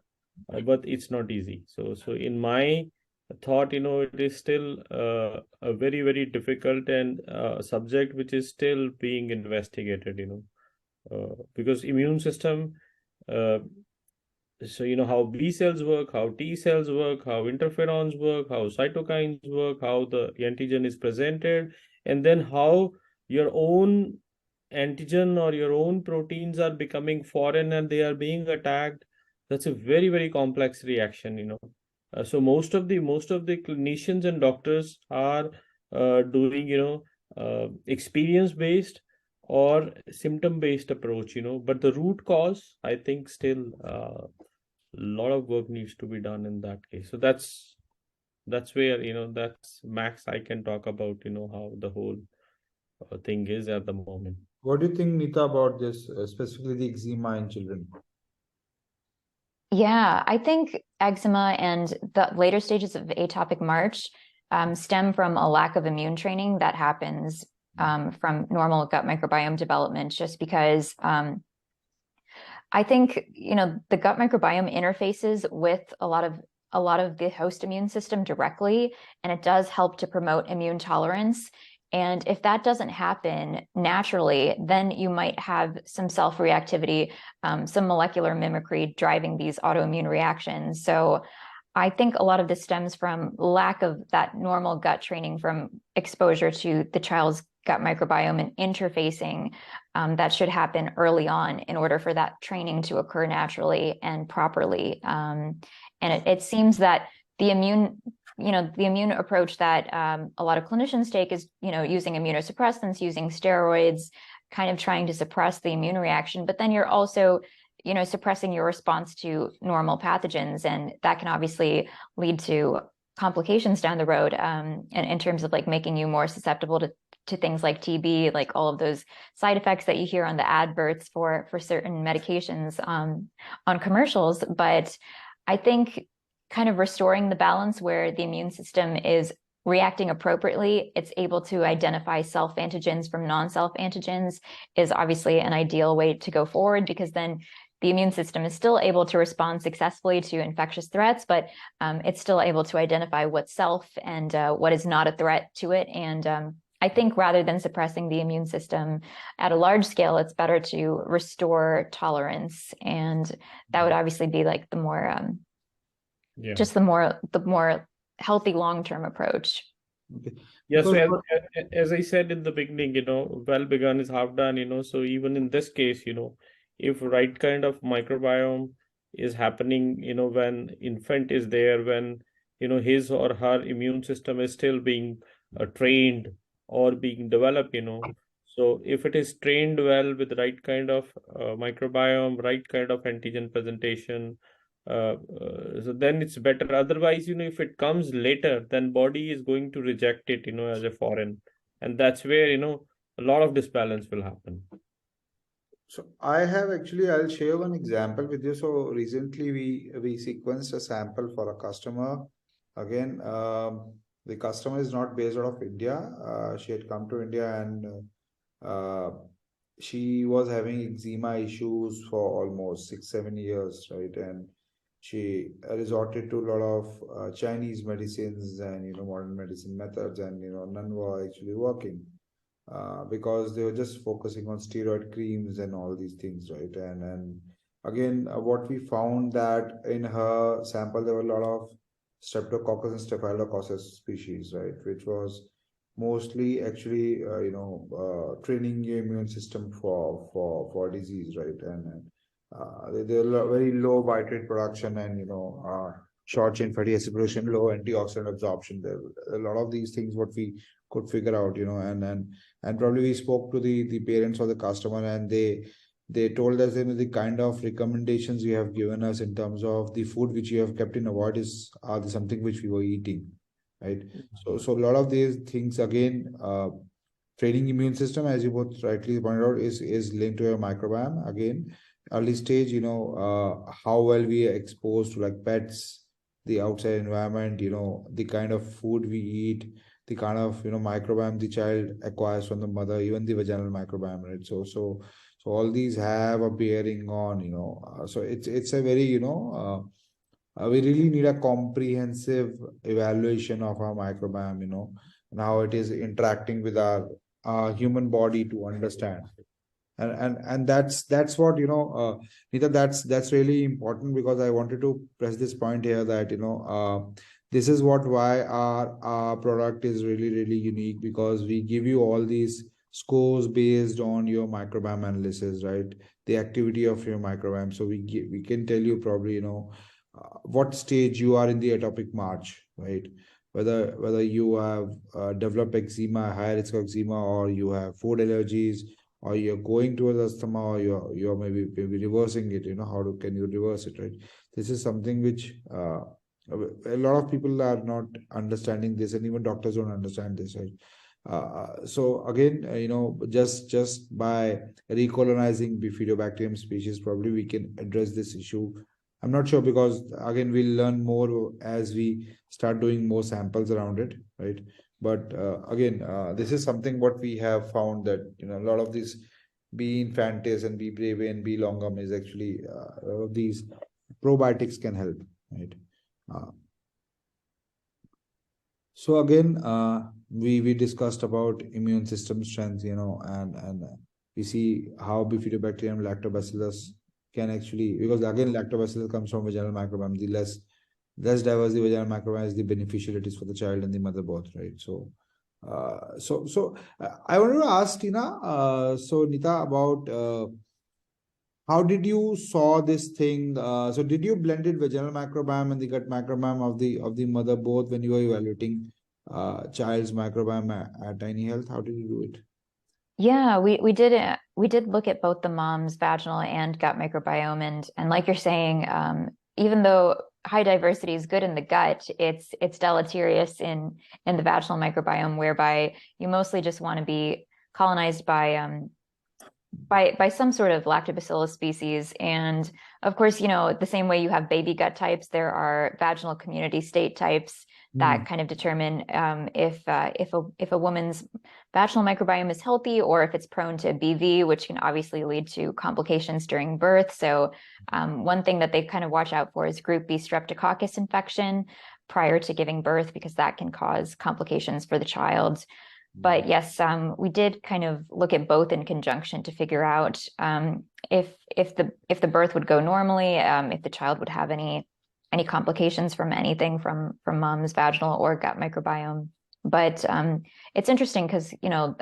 but it's not easy. So in my thought, it is still a very, very difficult and subject which is still being investigated, because immune system, so how B cells work, how T cells work, how interferons work, how cytokines work, how the antigen is presented, and then how your own antigen or your own proteins are becoming foreign and they are being attacked. That's a very, very complex reaction. So most of the clinicians and doctors are doing, experience based or symptom based approach, but the root cause, I think, still a lot of work needs to be done in that case. So that's where, that's max I can talk about, how the whole thing is at the moment. What do you think, Neeta, about this, specifically the eczema in children? Yeah, I think eczema and the later stages of atopic march stem from a lack of immune training that happens from normal gut microbiome development, just because I think, the gut microbiome interfaces with a lot of the host immune system directly, and it does help to promote immune tolerance. And if that doesn't happen naturally, then you might have some self-reactivity, some molecular mimicry driving these autoimmune reactions. So I think a lot of this stems from lack of that normal gut training from exposure to the child's gut microbiome and interfacing that should happen early on in order for that training to occur naturally and properly. And it seems that the immune approach that a lot of clinicians take is, using immunosuppressants, using steroids, kind of trying to suppress the immune reaction, but then you're also, suppressing your response to normal pathogens, and that can obviously lead to complications down the road, and in terms of like making you more susceptible to things like TB, like all of those side effects that you hear on the adverts for certain medications on commercials. But I think kind of restoring the balance where the immune system is reacting appropriately, it's able to identify self-antigens from non-self-antigens, is obviously an ideal way to go forward, because then the immune system is still able to respond successfully to infectious threats, but it's still able to identify what's self and what is not a threat to it. And I think rather than suppressing the immune system at a large scale, it's better to restore tolerance. And that would obviously be like the more, just the more healthy long-term approach. Okay. Yeah, so Because as I said in the beginning, well begun is half done, so even in this case, if right kind of microbiome is happening, when infant is there, when, his or her immune system is still being trained or being developed, so if it is trained well with right kind of microbiome, right kind of antigen presentation, so then it's better. Otherwise, if it comes later, then body is going to reject it, as a foreign, and that's where, a lot of disbalance will happen. So I have actually, I'll share one example with you. So recently we sequenced a sample for a customer. Again, the customer is not based out of India. She had come to India and she was having eczema issues for almost 6-7 years, right? And she resorted to a lot of Chinese medicines and modern medicine methods, and none were actually working. Because they were just focusing on steroid creams and all these things, right? And again, what we found that in her sample there were a lot of Streptococcus and Staphylococcus species, right? Which was mostly actually training your immune system for disease, right? And they're very low bitrate production and short chain fatty acid production, low antioxidant absorption. There a lot of these things what we could figure out, and probably we spoke to the parents of the customer, and they told us the kind of recommendations you have given us in terms of the food which you have kept in avoid is something which we were eating, right? So a lot of these things again, training immune system, as you both rightly pointed out, is linked to your microbiome. Again, early stage, how well we are exposed to like pets, the outside environment, the kind of food we eat, the kind of microbiome the child acquires from the mother, even the vaginal microbiome, right? So all these have a bearing on so it's a very we really need a comprehensive evaluation of our microbiome, and how it is interacting with our human body to understand. And that's what Nita, that's really important, because I wanted to press this point here that this is why our product is really, really unique, because we give you all these scores based on your microbiome analysis, right? The activity of your microbiome. So we can tell you probably what stage you are in the atopic march, right? Whether you have developed eczema, high risk of eczema, or you have food allergies, or you're going towards asthma, or you're maybe reversing it. Can you reverse it, right? This is something which a lot of people are not understanding this, and even doctors don't understand this, right? So again, just by recolonizing Bifidobacterium species, probably we can address this issue. I'm not sure, because again, we'll learn more as we start doing more samples around it, right? But again, this is something what we have found, that a lot of these B. infantis and B. breve and B. longum is actually these probiotics can help, right? So again, we discussed about immune system strength, and we see how Bifidobacterium lactobacillus can actually, because again, lactobacillus comes from vaginal microbiome. The less diverse the vaginal microbiome is, the beneficial it is for the child and the mother both, right? So I wanted to ask Nita about how did you saw this thing? So did you blended vaginal microbiome and the gut microbiome of the mother both when you were evaluating child's microbiome at Tiny Health? How did you do it? Yeah, we did look at both the mom's vaginal and gut microbiome, and like you're saying, even though high diversity is good in the gut, it's deleterious in the vaginal microbiome, whereby you mostly just want to be colonized by some sort of lactobacillus species. And of course, the same way you have baby gut types, there are vaginal community state types that kind of determine if a woman's vaginal microbiome is healthy or if it's prone to BV, which can obviously lead to complications during birth. So one thing that they kind of watch out for is group B streptococcus infection prior to giving birth, because that can cause complications for the child. But yes, we did kind of look at both in conjunction to figure out if the birth would go normally, if the child would have any complications from anything from mom's vaginal or gut microbiome. But it's interesting because,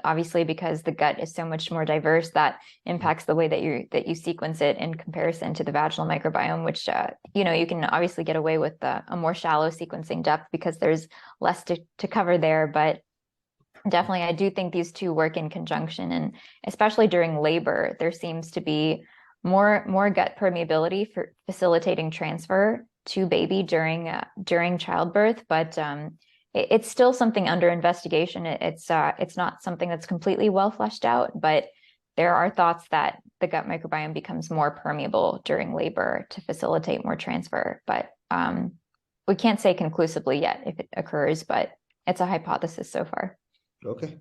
obviously because the gut is so much more diverse, that impacts the way that you sequence it in comparison to the vaginal microbiome, which, you can obviously get away with a more shallow sequencing depth because there's less to cover there. But definitely, I do think these two work in conjunction, and especially during labor, there seems to be more gut permeability for facilitating transfer to baby during childbirth. But it's still something under investigation. It's not something that's completely well fleshed out, but there are thoughts that the gut microbiome becomes more permeable during labor to facilitate more transfer. But we can't say conclusively yet if it occurs, but it's a hypothesis so far. Okay.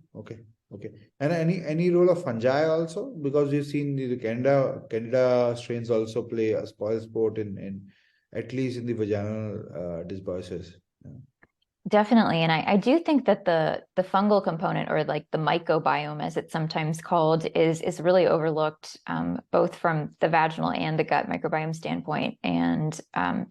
And any role of fungi also? Because we've seen the Candida strains also play a spoil sport in at least in the vaginal dysbiosis. Yeah. Definitely. And I do think that the fungal component, or like the microbiome, as it's sometimes called, is really overlooked, both from the vaginal and the gut microbiome standpoint. And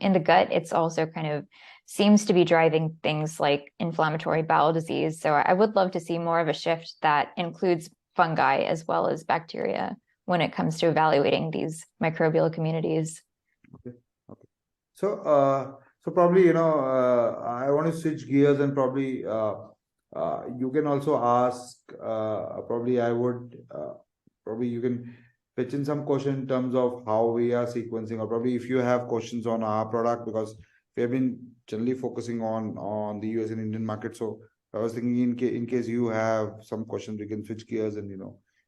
in the gut, it's also kind of seems to be driving things like inflammatory bowel disease. So I would love to see more of a shift that includes fungi as well as bacteria when it comes to evaluating these microbial communities. Okay. So probably, I want to switch gears, and probably you can also ask, probably you can pitch in some question in terms of how we are sequencing, or probably if you have questions on our product, because we have been generally focusing on the US and Indian market. So I was thinking in case you have some questions, we can switch gears and,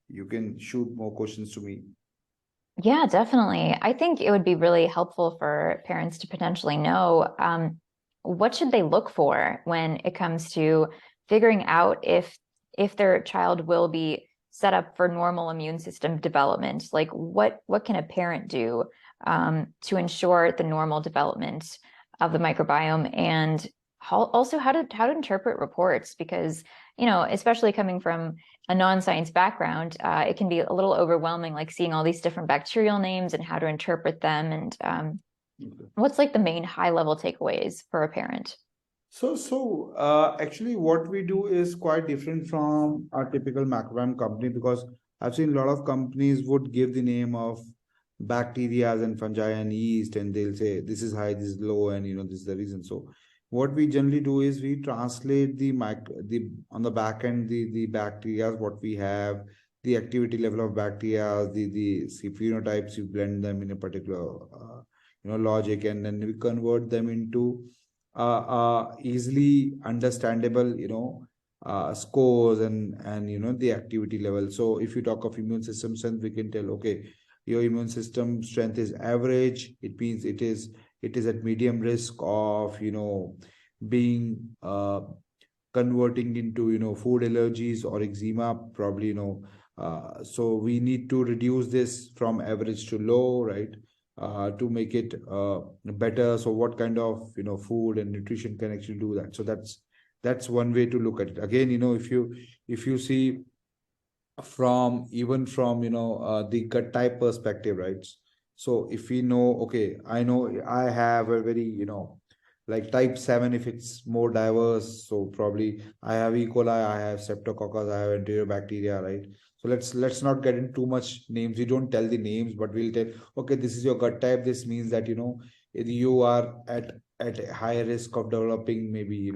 you can shoot more questions to me. Yeah, definitely. I think it would be really helpful for parents to potentially know what should they look for when it comes to figuring out if their child will be set up for normal immune system development. Like what can a parent do to ensure the normal development of the microbiome, and also how to interpret reports, because especially coming from a non-science background, it can be a little overwhelming, like seeing all these different bacterial names and how to interpret them, and what's like the main high-level takeaways for a parent? So actually what we do is quite different from our typical microbiome company, because I've seen a lot of companies would give the name of bacteria and fungi and yeast, and they'll say this is high, this is low, and this is the reason. So what we generally do is we translate on the back end the bacteria, what we have, the activity level of bacteria, the phenotypes, you blend them in a particular logic, and then we convert them into easily understandable scores and the activity level. So if you talk of immune system strength, we can tell, okay, your immune system strength is average. It means it is at medium risk of being converting into food allergies or eczema, probably. So we need to reduce this from average to low, right, to make it better. So what kind of food and nutrition can actually do that? So that's one way to look at it. Again, if you see from the gut type perspective, right? So if we know, okay, I know I have a very like type 7, if it's more diverse, so probably I have E. coli, I have streptococcus, I have enterobacteria, right? So let's not get into too much names. We don't tell the names, but we'll tell, okay, this is your gut type. This means that you are at a higher risk of developing maybe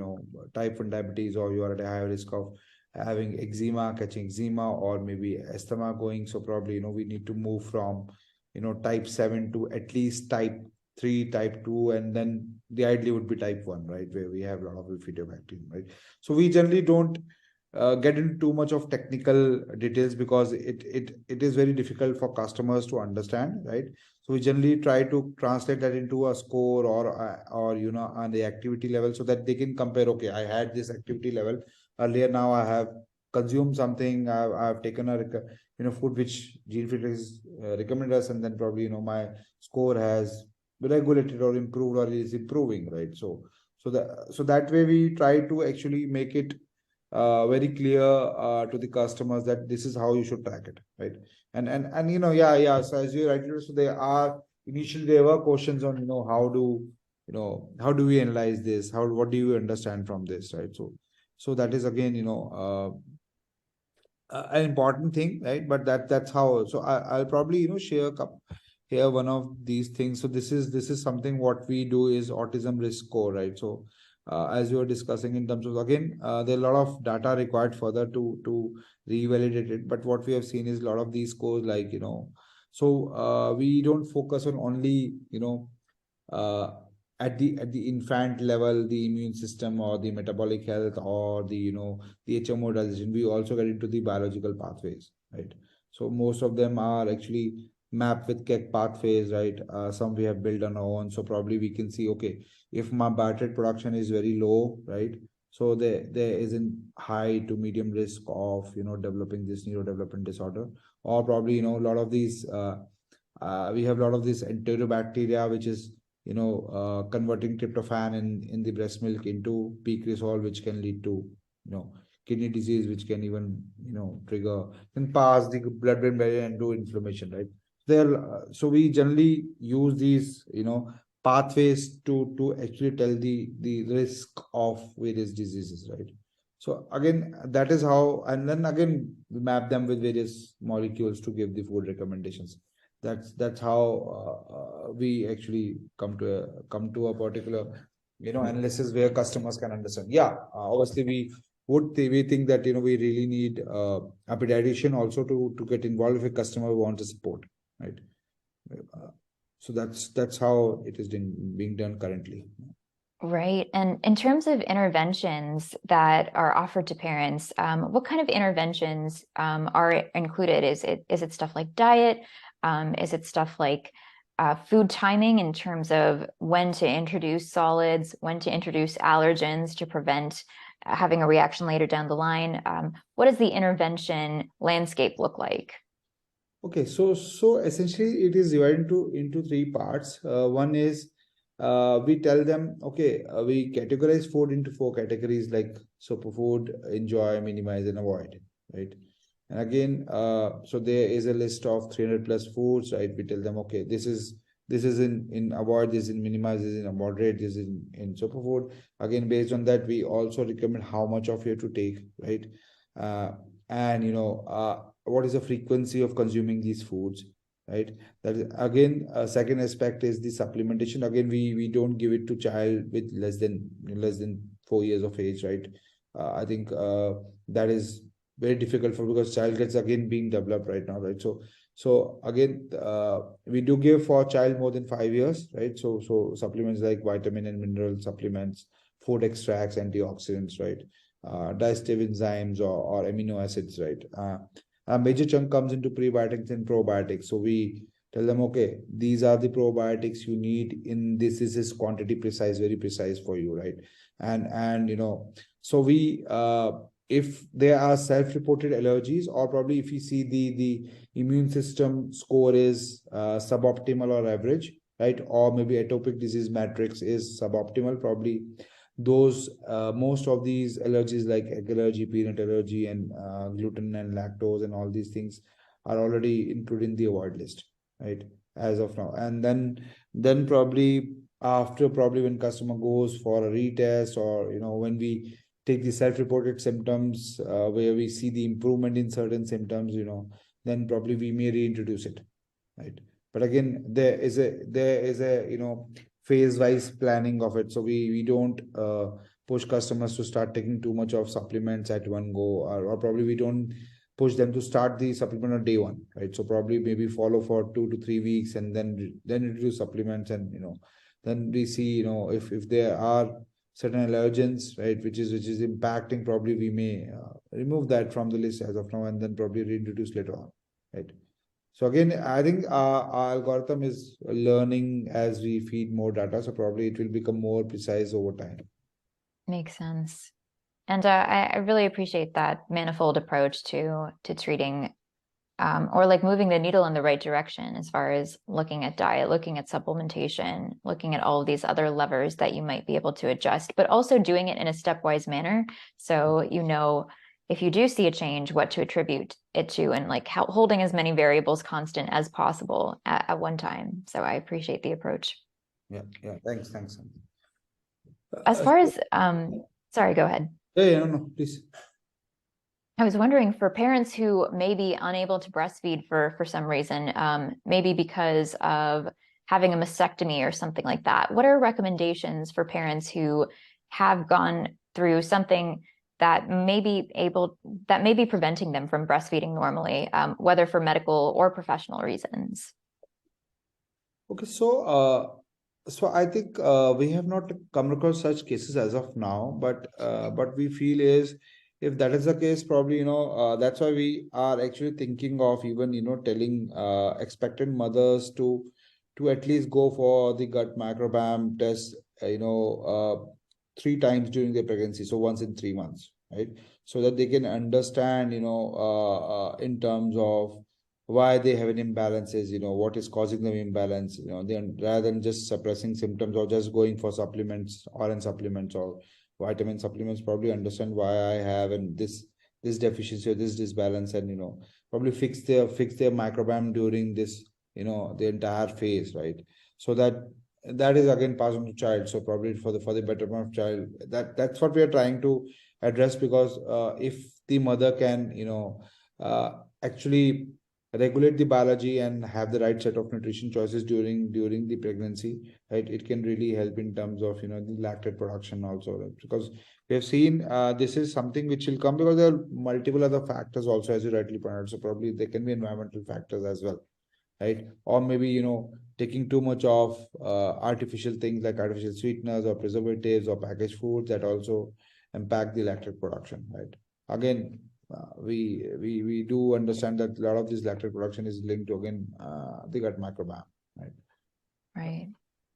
type 1 diabetes, or you are at a higher risk of having eczema, catching eczema, or maybe asthma going. So probably we need to move from type 7 to at least type 3, type 2, and then the ideally would be type 1, right, where we have a lot of bifidobacterium, right? So we generally don't get into too much of technical details because it is very difficult for customers to understand, right? So we generally try to translate that into a score or on the activity level so that they can compare. Okay, I had this activity level earlier. Now I have consumed something. I've taken a food which GeneFit is recommended us, and then probably my score has regulated or improved or is improving, right? So that way we try to actually make it very clear to the customers that this is how you should track it, right? And yeah. So as you rightly, so initially there were questions on how do we analyze this? What do you understand from this, right? So that is again an important thing, right? But that's how. So I'll probably share a couple here one of these things. So this is something what we do is autism risk score, right? So as we were discussing in terms of again there are a lot of data required further to revalidate it, but what we have seen is a lot of these scores like so we don't focus on only uh, at the infant level, the immune system or the metabolic health or the the HMO digestion. We also get into the biological pathways, right? So most of them are actually mapped with KEC pathways, right? Some we have built on our own. So probably we can see, okay, if my biotic production is very low, right? So there isn't high to medium risk of developing this neurodevelopment disorder, or probably a lot of these we have a lot of this enterobacteria which is converting tryptophan in the breast milk into peak resol, which can lead to kidney disease, which can even trigger and pass the blood-brain barrier and do inflammation, right? So we generally use these pathways to actually tell the risk of various diseases, right? So again, that is how, and then again we map them with various molecules to give the food recommendations. That's how we actually come to a particular analysis where customers can understand. Yeah, obviously we think that we really need a pediatrician also to get involved if a customer wants support, right? So that's how it is being done currently. Right. And in terms of interventions that are offered to parents, what kind of interventions are included? Is it stuff like diet? Is it stuff like food timing in terms of when to introduce solids, when to introduce allergens to prevent having a reaction later down the line? What does the intervention landscape look like? Okay, so essentially it is divided into 3 parts. One is we tell them, okay, we categorize food into 4 categories like superfood, enjoy, minimize, and avoid, right? And again, so there is a list of 300 plus foods, right? We tell them, okay, this is in avoid, this is in minimize, this is in moderate, this is in superfood. Again, based on that, we also recommend how much of you to take, right? And what is the frequency of consuming these foods, right? That is, again, a second aspect is the supplementation. Again, we don't give it to child with less than 4 years of age, right? I think that is very difficult because child gets again being developed right now, right? So again, we do give for child more than 5 years, right? So supplements like vitamin and mineral supplements, food extracts, antioxidants, right? Digestive enzymes or amino acids, right? A major chunk comes into prebiotics and probiotics. So we tell them, okay, these are the probiotics you need in this is quantity precise, very precise for you, right? And so we if there are self-reported allergies, or probably if you see the immune system score is suboptimal or average, right? Or maybe atopic disease matrix is suboptimal, probably those most of these allergies like egg allergy, peanut allergy, and gluten and lactose and all these things are already included in the avoid list, right, as of now. And then probably after, probably when customer goes for a retest, or when we take the self-reported symptoms where we see the improvement in certain symptoms, then probably we may reintroduce it, right? But again, there is a phase-wise planning of it. So we don't push customers to start taking too much of supplements at one go, or probably we don't push them to start the supplement on day one, right? So probably maybe follow for 2 to 3 weeks and then introduce supplements, and then we see if there are certain allergens, right, which is impacting, probably we may remove that from the list as of now and then probably reintroduce later on, right? So again, I think our algorithm is learning as we feed more data, so probably it will become more precise over time. Makes sense. And I really appreciate that manifold approach to treating or like moving the needle in the right direction as far as looking at diet, looking at supplementation, looking at all of these other levers that you might be able to adjust, but also doing it in a stepwise manner. So, if you do see a change, what to attribute it to, and like holding as many variables constant as possible at one time. So I appreciate the approach. Yeah. Thanks. As far as, sorry, go ahead. Yeah, no, please. I was wondering, for parents who may be unable to breastfeed for some reason, maybe because of having a mastectomy or something like that, what are recommendations for parents who have gone through something that may be preventing them from breastfeeding normally, whether for medical or professional reasons? Okay, so I think we have not come across such cases as of now, but what we feel is, if that is the case, probably that's why we are actually thinking of even telling expectant mothers to at least go for the gut microbiome test 3 times during their pregnancy, so once in 3 months, right? So that they can understand in terms of why they have an imbalances, what is causing them imbalance, then rather than just suppressing symptoms or just going for supplements, iron supplements or vitamin supplements, probably understand why I have and this deficiency or this disbalance, and probably fix their microbiome during this the entire phase, right? So that is again passed on to child, so probably for the betterment of child, that's what we are trying to address, because if the mother can actually regulate the biology and have the right set of nutrition choices during the pregnancy, right, it can really help in terms of the lactate production also, right? Because we have seen this is something which will come because there are multiple other factors also, as you rightly pointed out. So probably there can be environmental factors as well, right? Or maybe taking too much of artificial things like artificial sweeteners or preservatives or packaged foods that also impact the lactate production, right? Again, we do understand that a lot of this lactate production is linked to again the gut microbiome, right? Right.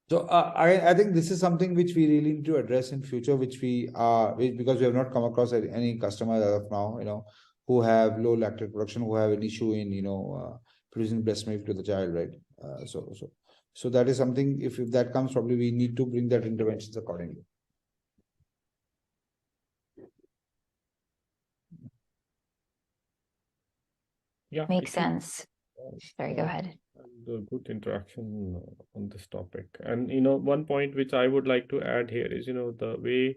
So I think this is something which we really need to address in future, which because we have not come across any customers as of now, who have low lactate production, who have an issue in producing breast milk to the child, right? So that is something. If that comes, probably we need to bring that interventions accordingly. Yeah, Makes sense. Sorry, go ahead. The good interaction on this topic. And one point which I would like to add here is the way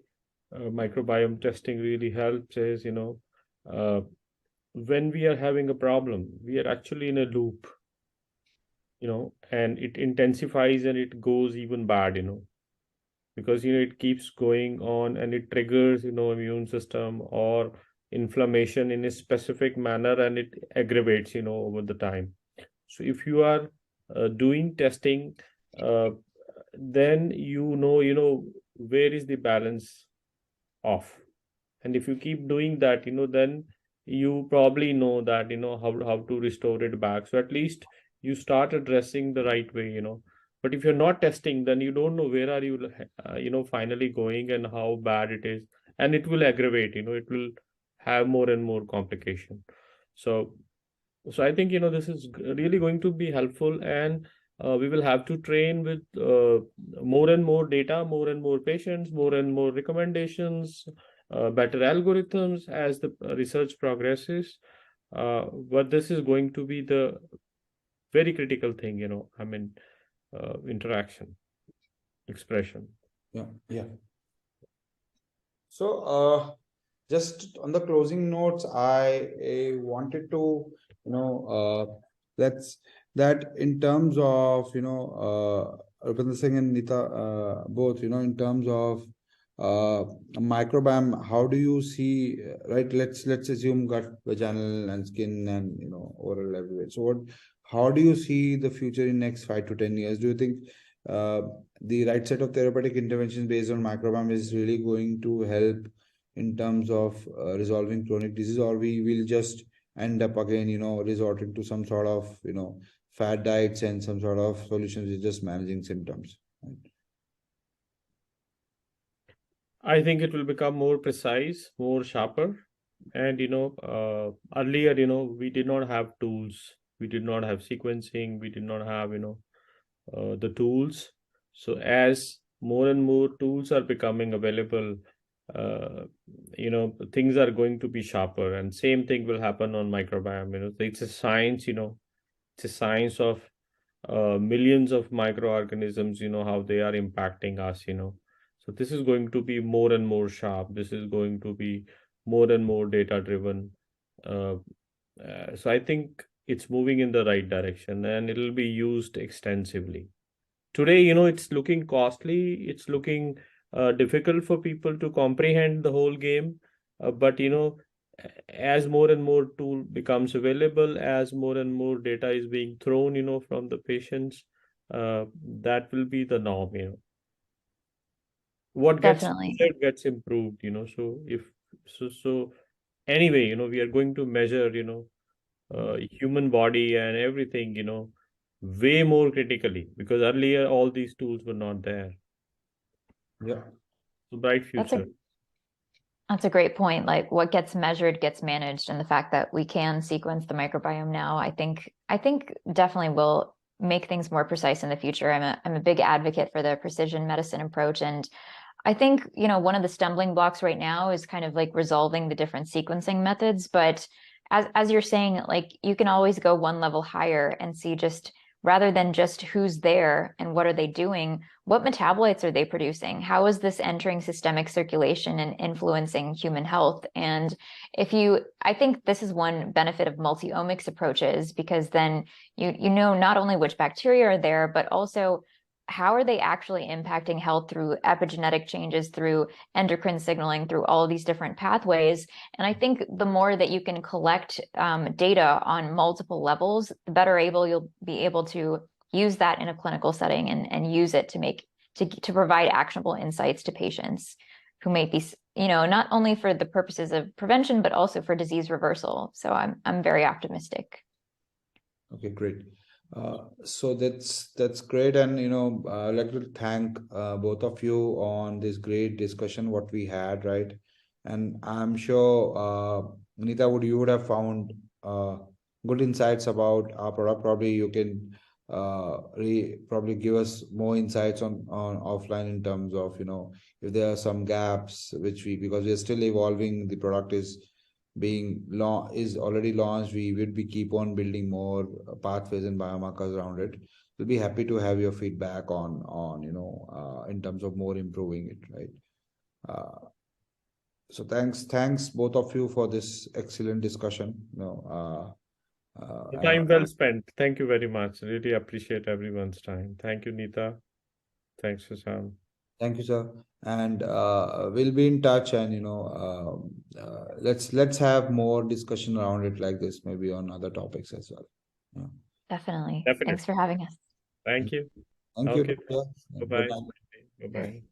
microbiome testing really helps is when we are having a problem, we are actually in a loop, and it intensifies and it goes even bad, because it keeps going on and it triggers immune system or inflammation in a specific manner, and it aggravates over the time. So if you are doing testing, then where is the balance off, and if you keep doing that, then you probably know that how to restore it back. So at least you start addressing the right way. But if you're not testing, then you don't know where are you finally going and how bad it is, and it will aggravate. It will have more and more complication. So I think this is really going to be helpful, and we will have to train with more and more data, more and more patients, more and more recommendations, better algorithms as the research progresses. But this is going to be the very critical thing, interaction, expression. Yeah. So just on the closing notes, I wanted to that in terms of Rupinder Singh and Nita both in terms of microbiome, how do you see, right? Let's assume gut, vaginal, and skin, and oral everywhere. So how do you see the future in next 5 to 10 years? Do you think the right set of therapeutic interventions based on microbiome is really going to help in terms of resolving chronic disease, or we will just end up again, resorting to some sort of, fat diets and some sort of solutions with just managing symptoms? Right? I think it will become more precise, more sharper. And, earlier, we did not have tools. We did not have sequencing. We did not have, the tools. So as more and more tools are becoming available, uh, things are going to be sharper, and same thing will happen on microbiome. It's a science, it's a science of millions of microorganisms, how they are impacting us. So this is going to be more and more sharp. This is going to be more and more data driven. Uh, so I think it's moving in the right direction, and it'll be used extensively. Today, it's looking costly. It's looking difficult for people to comprehend the whole game. But as more and more tool becomes available, as more and more data is being thrown, from the patients, that will be the norm. What gets Definitely. measured gets improved. So anyway, we are going to measure, human body and everything, way more critically, because earlier all these tools were not there. Yeah. So bright That's future. That's a great point. Like what gets measured gets managed, and the fact that we can sequence the microbiome now, I think definitely will make things more precise in the future. I'm a big advocate for the precision medicine approach, and I think, one of the stumbling blocks right now is kind of like resolving the different sequencing methods. But as you're saying, like you can always go one level higher and see, just rather than just who's there and what are they doing, what metabolites are they producing? How is this entering systemic circulation and influencing human health? And I think this is one benefit of multi-omics approaches, because then you know not only which bacteria are there, but also how are they actually impacting health through epigenetic changes, through endocrine signaling, through all of these different pathways. And I think the more that you can collect data on multiple levels, the better you'll be able to use that in a clinical setting and use it to provide actionable insights to patients who may be, not only for the purposes of prevention, but also for disease reversal. So I'm very optimistic. Okay, great. So that's great, and I'd like to thank both of you on this great discussion what we had, right? And I'm sure Nita, you would have found good insights about our product. Probably you can probably give us more insights on offline in terms of if there are some gaps because we are still evolving. The product is already launched. We will be keep on building more pathways and biomarkers around it. We'll be happy to have your feedback on in terms of more improving it, right? So thanks both of you for this excellent discussion. Time well spent. Thank you very much. Really appreciate everyone's time. Thank you, Nita. Thanks, Sushant. Thank you, sir. And we'll be in touch, and let's have more discussion around it like this, maybe on other topics as well. Yeah. Definitely. Definitely. Thanks for having us. Thank you. Thank Okay. you. Bye-bye. Bye-bye. Bye-bye.